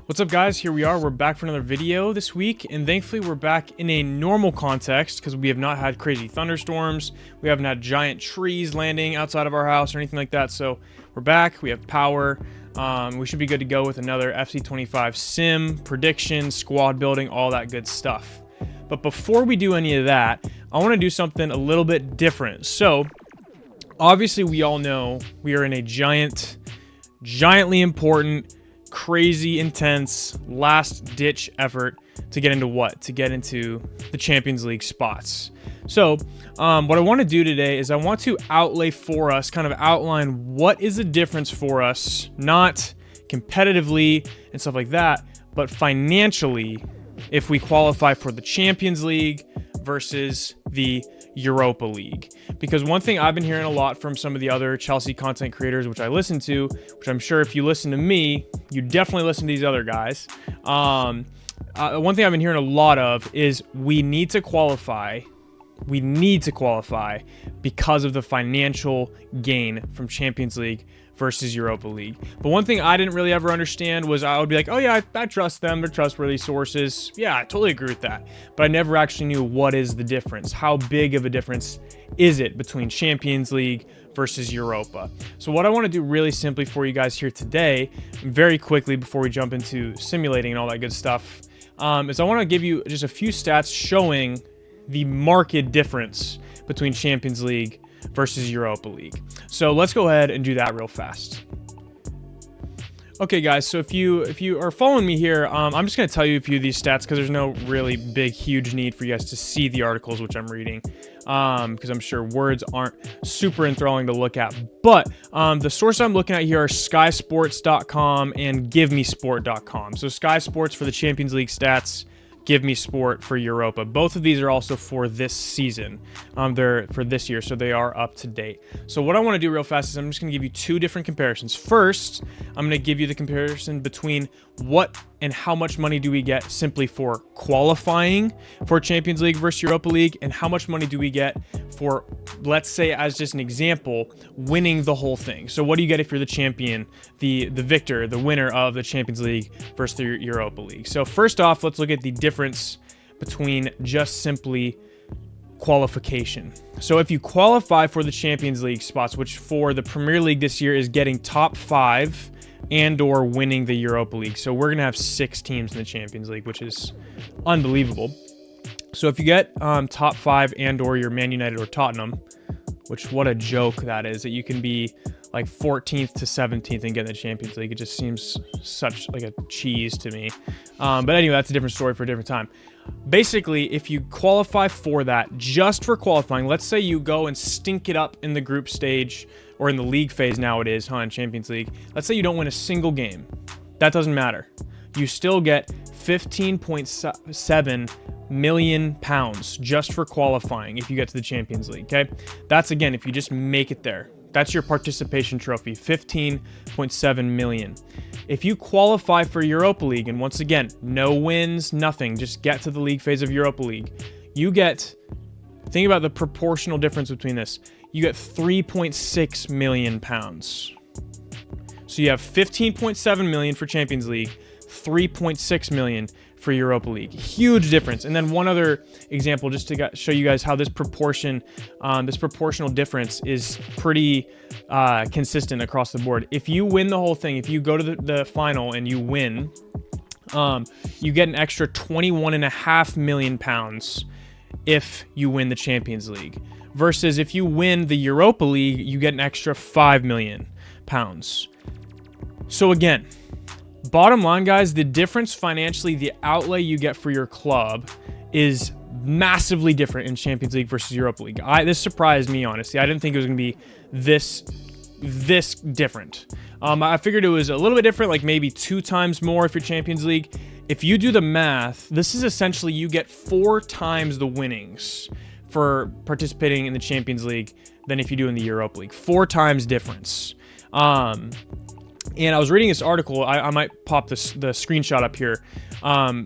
What's up, guys? Here we are. We're back for another video this week, and thankfully we're back in a normal context because we have not had crazy thunderstorms. We haven't had giant trees landing outside of our house or anything like that. So we're back. We have power. We should be good to go with another FC25 sim, prediction, squad building, all that good stuff. But before we do any of that, I want to do something a little bit different. So obviously we all know we are in a giantly important, crazy intense last-ditch effort to get into what? To get into the Champions League spots. So what I want to do today is I want to outlay for us, kind of outline what is the difference for us, not competitively and stuff like that, but financially, if we qualify for the Champions League versus the Europa League. Because one thing I've been hearing a lot from some of the other Chelsea content creators, which I listen to, which I'm sure if you listen to me, you definitely listen to these other guys. One thing I've been hearing a lot of is we need to qualify. We need to qualify because of the financial gain from Champions League versus Europa League. But one thing I didn't really ever understand was I would be like, oh yeah, I trust them. They're trustworthy sources. Yeah, I totally agree with that. But I never actually knew what is the difference. How big of a difference is it between Champions League versus Europa? So what I want to do really simply for you guys here today, very quickly before we jump into simulating and all that good stuff, is I want to give you just a few stats showing the marked difference between Champions League versus Europa League. So let's go ahead and do that real fast. Okay, guys, so if you are following me here, I'm just going to tell you a few of these stats because there's no really big, huge need for you guys to see the articles which I'm reading, because I'm sure words aren't super enthralling to look at. But the source I'm looking at here are skysports.com and givemesport.com. So Sky Sports for the Champions League stats, Give Me Sport for Europa. Both of these are also for this season. They're for this year, so they are up to date. So what I want to do real fast is I'm just going to give you two different comparisons. First, I'm going to give you the comparison between what and how much money do we get simply for qualifying for Champions League versus Europa League, and how much money do we get for, let's say, as just an example, winning the whole thing. So what do you get if you're the champion, the victor, the winner of the Champions League versus the Europa League? So first off, let's look at the difference between just simply qualification. So if you qualify for the Champions League spots, which for the Premier League this year is getting top 5 and or winning the Europa League. So we're going to have 6 teams in the Champions League, which is unbelievable. So if you get top 5 and or you're Man United or Tottenham, which what a joke that is, that you can be like 14th to 17th and get in the Champions League. It just seems such like a cheese to me. But anyway, that's a different story for a different time. Basically, if you qualify for that, just for qualifying, let's say you go and stink it up in the group stage or in the league phase now it is, in Champions League. Let's say you don't win a single game. That doesn't matter. You still get £15.7 million just for qualifying if you get to the Champions League, okay? That's, again, if you just make it there. That's your participation trophy, $15.7 million. If you qualify for Europa League, and once again, no wins, nothing, just get to the league phase of Europa League, you get, think about the proportional difference between this, you get £3.6 million. So you have $15.7 million for Champions League, $3.6 million for Europa League. Huge difference. And then one other example, just to show you guys how this proportional difference is pretty consistent across the board. If you win the whole thing, if you go to the final and you win, you get an extra £21.5 million if you win the Champions League. Versus if you win the Europa League, you get an extra £5 million. So again, bottom line, guys, the difference financially, the outlay you get for your club is massively different in Champions League versus Europa League. This surprised me, honestly. I didn't think it was going to be this different. I figured it was a little bit different, like maybe 2 times more if you're Champions League. If you do the math, this is essentially you get 4 times the winnings for participating in the Champions League than if you do in the Europa League. 4 times difference. And I was reading this article. I might pop the screenshot up here.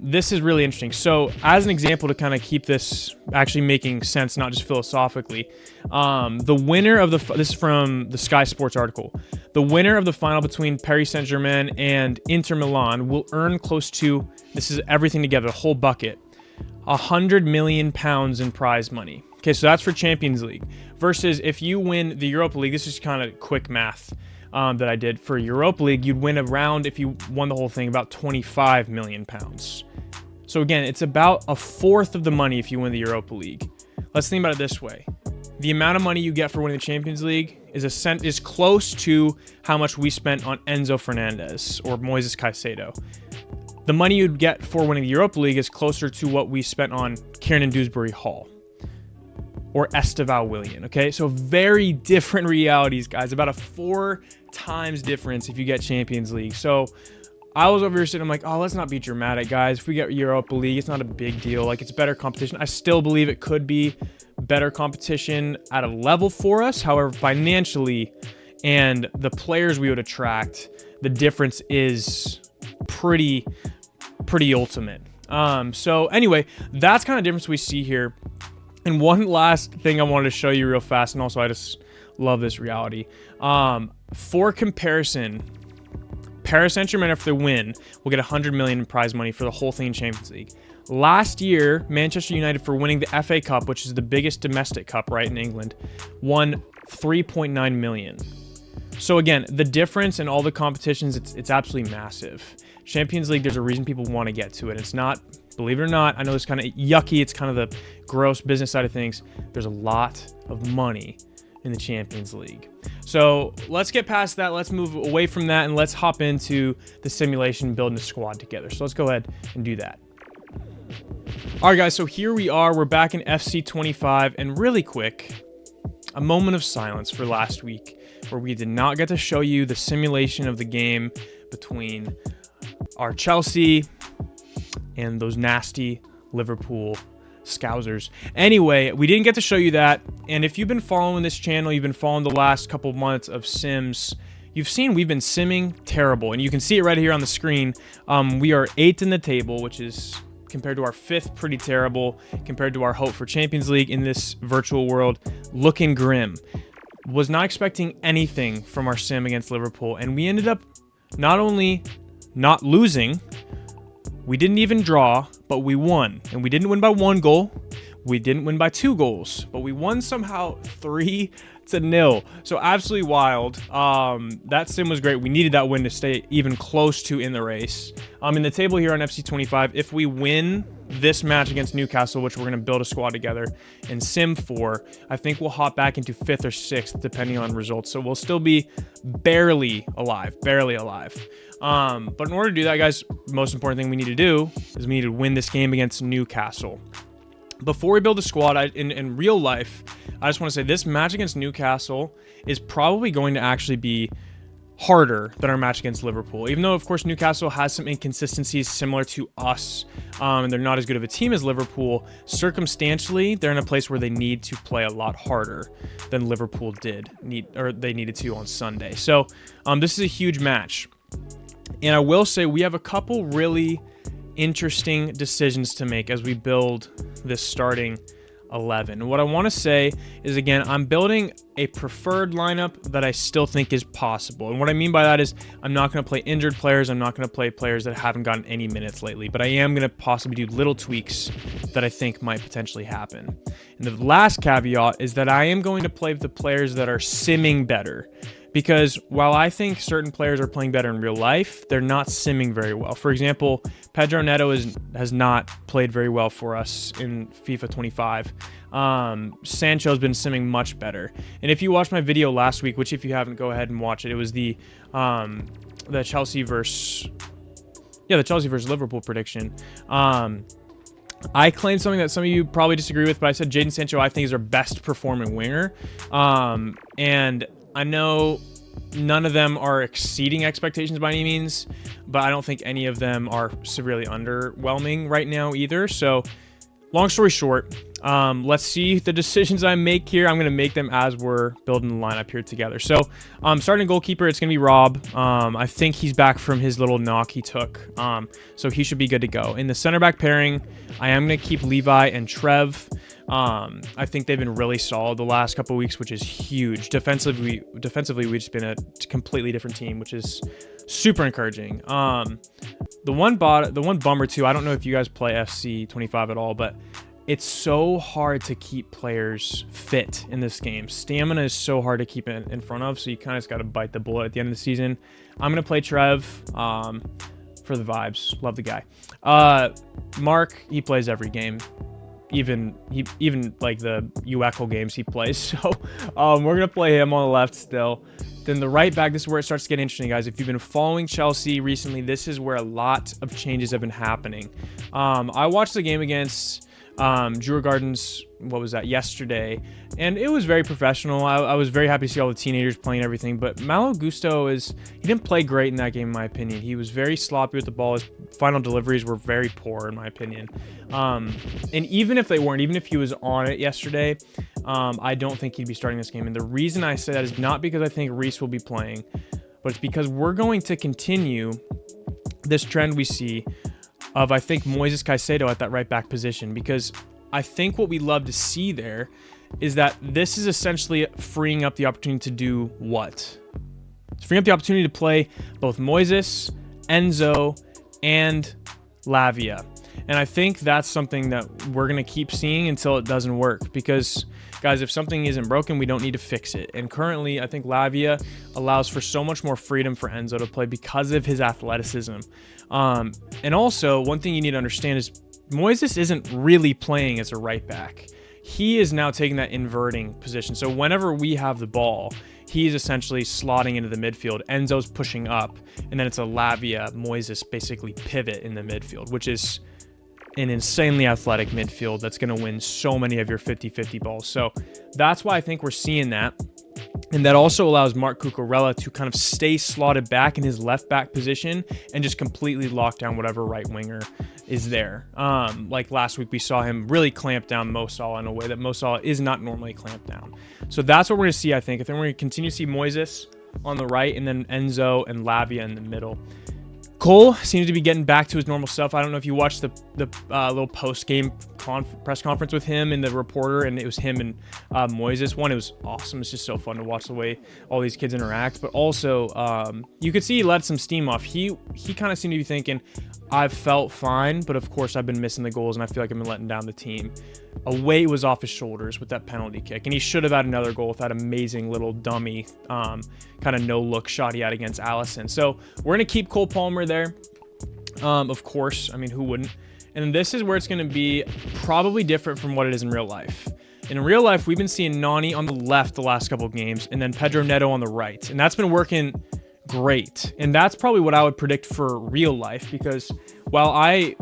This is really interesting. So as an example to kind of keep this actually making sense, not just philosophically, the winner of this is from the Sky Sports article. The winner of the final between Paris Saint-Germain and Inter Milan will earn close to, this is everything together, the whole bucket, £100 million in prize money. Okay, so that's for Champions League. Versus if you win the Europa League, this is kind of quick math. That I did for Europa League, you'd win around, if you won the whole thing, about £25 million. So again, it's about a fourth of the money if you win the Europa League. Let's think about it this way. The amount of money you get for winning the Champions League is close to how much we spent on Enzo Fernandez or Moises Caicedo. The money you'd get for winning the Europa League is closer to what we spent on Kieran Dewsbury Hall or Esteval Willian, okay? So very different realities, guys. About a 4 times difference if you get Champions League. So I was over here sitting, I'm like, oh, let's not be dramatic, guys. If we get Europa League, it's not a big deal. Like, it's better competition. I still believe it could be better competition at a level for us. However, financially and the players we would attract, the difference is pretty ultimate. So anyway, that's kind of difference we see here. And one last thing I wanted to show you real fast, and also I just love this reality. For comparison, Paris Saint-Germain, if they win, will get $100 million in prize money for the whole thing in Champions League. Last year, Manchester United, for winning the FA Cup, which is the biggest domestic cup, right, in England, won $3.9 million. So again, the difference in all the competitions, it's absolutely massive. Champions League, there's a reason people want to get to it. It's not, believe it or not, I know it's kind of yucky, it's kind of the gross business side of things. There's a lot of money in the Champions League. So let's get past that. Let's move away from that and let's hop into the simulation, building a squad together. So let's go ahead and do that. All right, guys, so here we are. We're back in FC 25, and really quick, a moment of silence for last week where we did not get to show you the simulation of the game between our Chelsea and those nasty Liverpool Scousers. Anyway, we didn't get to show you that, and if you've been following this channel, you've been following the last couple of months of sims, you've seen we've been simming terrible, and you can see it right here on the screen. We are 8th in the table, which is, compared to our 5th, pretty terrible. Compared to our hope for Champions League in this virtual world, looking grim. Was not expecting anything from our sim against Liverpool, and we ended up not only not losing, we didn't even draw, but we won. And we didn't win by 1 goal. We didn't win by 2 goals, but we won somehow 3-0. So absolutely wild. That sim was great. We needed that win to stay even close to in the race. In the table here on FC 25, if we win this match against Newcastle, which we're going to build a squad together in Sim 4, I think we'll hop back into 5th or 6th, depending on results. So we'll still be barely alive. But in order to do that, guys, most important thing we need to do is we need to win this game against Newcastle. Before we build a squad, in real life, I just want to say this match against Newcastle is probably going to actually be harder than our match against Liverpool. Even though, of course, Newcastle has some inconsistencies similar to us, and they're not as good of a team as Liverpool, circumstantially, they're in a place where they need to play a lot harder than Liverpool they needed to on Sunday. So this is a huge match. And I will say we have a couple really interesting decisions to make as we build this starting 11. What I want to say is, again, I'm building a preferred lineup that I still think is possible. And what I mean by that is I'm not going to play injured players. I'm not going to play players that haven't gotten any minutes lately, but I am going to possibly do little tweaks that I think might potentially happen. And the last caveat is that I am going to play the players that are simming better. Because while I think certain players are playing better in real life, they're not simming very well. For example, Pedro Neto has not played very well for us in FIFA 25. Sancho's been simming much better. And if you watched my video last week, which if you haven't, go ahead and watch it. It was the Chelsea versus Liverpool prediction. I claimed something that some of you probably disagree with, but I said Jadon Sancho I think is our best performing winger. And I know none of them are exceeding expectations by any means, but I don't think any of them are severely underwhelming right now either. So long story short, let's see the decisions I make here. I'm going to make them as we're building the lineup here together. So, starting goalkeeper, it's going to be Rob. I think he's back from his little knock he took. So he should be good to go. In the center back pairing, I am going to keep Levi and Trev. I think they've been really solid the last couple of weeks, which is huge. Defensively, we've just been a completely different team, which is super encouraging. The one bummer too, I don't know if you guys play FC 25 at all, but it's so hard to keep players fit in this game. Stamina is so hard to keep in front of, so you kind of just got to bite the bullet at the end of the season. I'm going to play Trev for the vibes. Love the guy. Mark, he plays every game. Even like the UECL games he plays. So we're going to play him on the left still. Then the right back, this is where it starts to get interesting, guys. If you've been following Chelsea recently, this is where a lot of changes have been happening. I watched the game against Drew Gardens, what was that, yesterday, and it was very professional. I was very happy to see all the teenagers playing everything, but Malo Gusto he didn't play great in that game in my opinion. He was very sloppy with the ball. His final deliveries were very poor in my opinion. And even if they weren't, even if he was on it yesterday, I don't think he'd be starting this game. And the reason I say that is not because I think Reese will be playing, but it's because we're going to continue this trend we see of, I think, Moises Caicedo at that right back position, because I think what we love to see there is that this is essentially freeing up the opportunity to do what? It's freeing up the opportunity to play both Moises, Enzo, and Lavia. And I think that's something that we're going to keep seeing until it doesn't work, because guys, if something isn't broken, we don't need to fix it. And currently, I think Lavia allows for so much more freedom for Enzo to play because of his athleticism. And also, one thing you need to understand is Moises isn't really playing as a right back. He is now taking that inverting position. So whenever we have the ball, he's essentially slotting into the midfield. Enzo's pushing up, and then it's a Lavia Moises basically pivot in the midfield, which is an insanely athletic midfield that's going to win so many of your 50-50 balls. So that's why I think we're seeing that. And that also allows Mark Cucurella to kind of stay slotted back in his left back position and just completely lock down whatever right winger is there. Like last week, we saw him really clamp down Mo Salah in a way that Mo Salah is not normally clamped down. So that's what we're going to see, I think. I think we're going to continue to see Moises on the right and then Enzo and Lavia in the middle. Cole seems to be getting back to his normal self. I don't know if you watched the little post-game press conference with him and the reporter, and it was him and Moises. One, it was awesome. It's just so fun to watch the way all these kids interact. But also, you could see he let some steam off. He kind of seemed to be thinking, I've felt fine, but of course I've been missing the goals, and I feel like I've been letting down the team. A weight was off his shoulders with that penalty kick, and he should have had another goal with that amazing little dummy kind of no-look shot he had against Allison. So we're going to keep Cole Palmer there, of course. I mean, who wouldn't? And this is where it's going to be probably different from what it is in real life. In real life, we've been seeing Nani on the left the last couple of games, and then Pedro Neto on the right, and that's been working great. And that's probably what I would predict for real life, because while I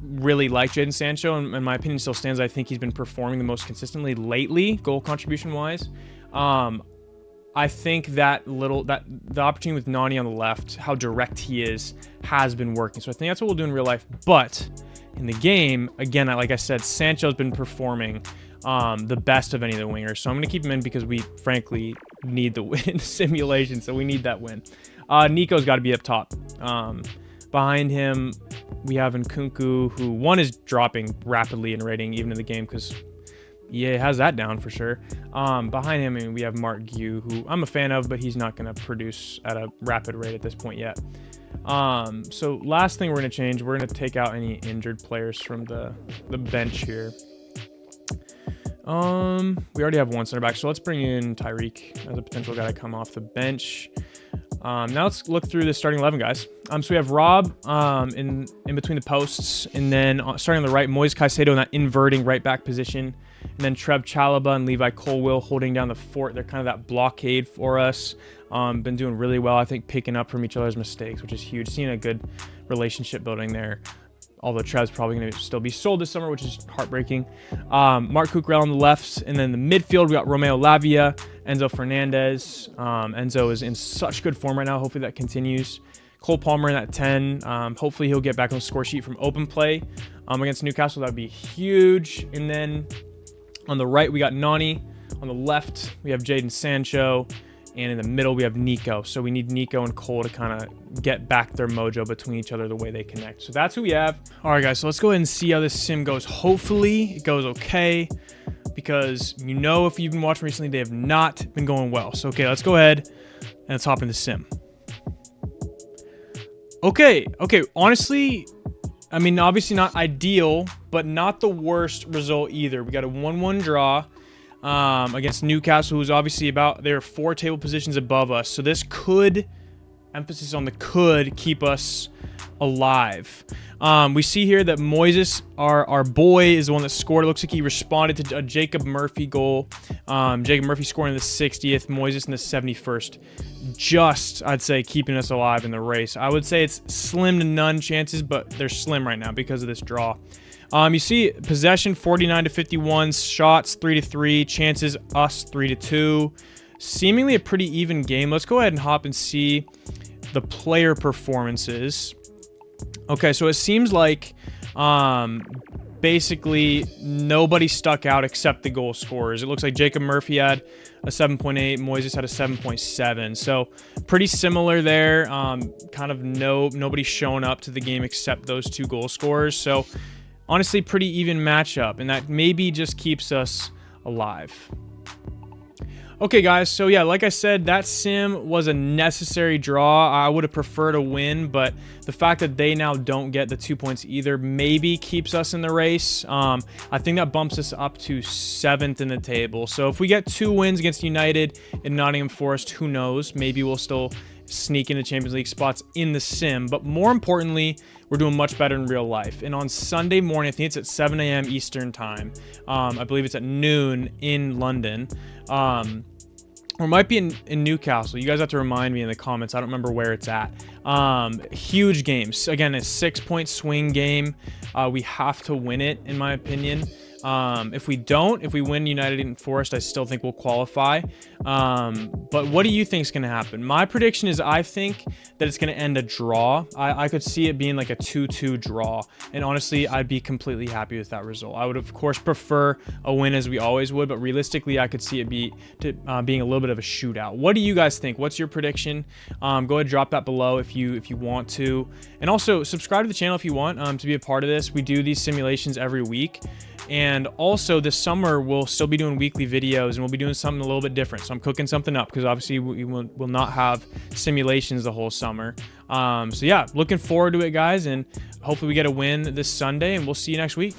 really like Jadon Sancho, and in my opinion still stands, I think he's been performing the most consistently lately, goal contribution wise. I think that the opportunity with Nani on the left, how direct he is, has been working. So I think that's what we'll do in real life. But in the game, again, like I said, Sancho's been performing the best of any of the wingers. So I'm going to keep him in because we frankly need the win simulation. So we need that win. Nico's got to be up top. Behind him, we have Nkunku, who one is dropping rapidly in rating even in the game because EA has that down for sure. Behind him, I mean, we have Mark Gu, who I'm a fan of, but he's not going to produce at a rapid rate at this point yet. So last thing we're going to change, we're going to take out any injured players from the bench here. We already have one center back, so let's bring in Tyreek as a potential guy to come off the bench. Now let's look through the starting 11, guys. So we have Rob in between the posts, and then starting on the right, Moises Caicedo in that inverting right back position, and then Trev Chalobah and Levi Colwill holding down the fort. They're kind of that blockade for us. Been doing really well, I think, picking up from each other's mistakes, which is huge. Seeing a good relationship building there. Although Trev's probably going to still be sold this summer, which is heartbreaking. Mark Cucurella on the left, and then the midfield, we got Romeo Lavia, Enzo Fernandez. Enzo is in such good form right now. Hopefully that continues. Cole Palmer in that 10. Hopefully he'll get back on the score sheet from open play against Newcastle. That would be huge. And then on the right, we got Nani. On the left, we have Jadon Sancho. And in the middle, we have Nico. So we need Nico and Cole to kind of get back their mojo between each other the way they connect. So that's who we have. All right, guys, so let's go ahead and see how this sim goes. Hopefully it goes okay, because you know, if you've been watching recently, they have not been going well. So, okay, let's go ahead and let's hop in the sim. Okay, honestly, I mean, obviously not ideal, but not the worst result either. We got a 1-1 draw against Newcastle, who's obviously they're 4 table positions above us. So this could, emphasis on the could, keep us alive. We see here that Moises, our boy, is the one that scored. It looks like he responded to a Jacob Murphy goal. Jacob Murphy scoring in the 60th, Moises in the 71st. Just, I'd say, keeping us alive in the race. I would say it's slim to none chances, but they're slim right now because of this draw. You see possession 49-51, shots 3-3, chances us 3-2. Seemingly a pretty even game. Let's go ahead and hop and see the player performances. Okay, so it seems like basically nobody stuck out except the goal scorers. It looks like Jacob Murphy had a 7.8, Moises had a 7.7. So pretty similar there. Kind of nobody showing up to the game except those 2 goal scorers. So honestly, pretty even matchup, and that maybe just keeps us alive. Okay, guys, so yeah, like I said, that sim was a necessary draw. I would have preferred a win, but the fact that they now don't get the 2 points either maybe keeps us in the race. I think that bumps us up to 7th in the table. So if we get 2 wins against United and Nottingham Forest, who knows? Maybe we'll still sneak into Champions League spots in the sim. But more importantly, we're doing much better in real life. And on Sunday morning, I think it's at 7 a.m. Eastern time. I believe it's at noon in London. Or might be in Newcastle. You guys have to remind me in the comments. I don't remember where it's at. Huge games. Again, a 6-point swing game. We have to win it, in my opinion. If we win United and Forest, I still think we'll qualify. But what do you think is going to happen? My prediction is I think that it's going to end a draw. I could see it being like a 2-2 draw. And honestly, I'd be completely happy with that result. I would, of course, prefer a win as we always would. But realistically, I could see it being a little bit of a shootout. What do you guys think? What's your prediction? Go ahead and drop that below if you want to. And also, subscribe to the channel if you want to be a part of this. We do these simulations every week. And also this summer, we'll still be doing weekly videos, and we'll be doing something a little bit different. So I'm cooking something up because obviously we will not have simulations the whole summer. So yeah, looking forward to it, guys. And hopefully we get a win this Sunday, and we'll see you next week.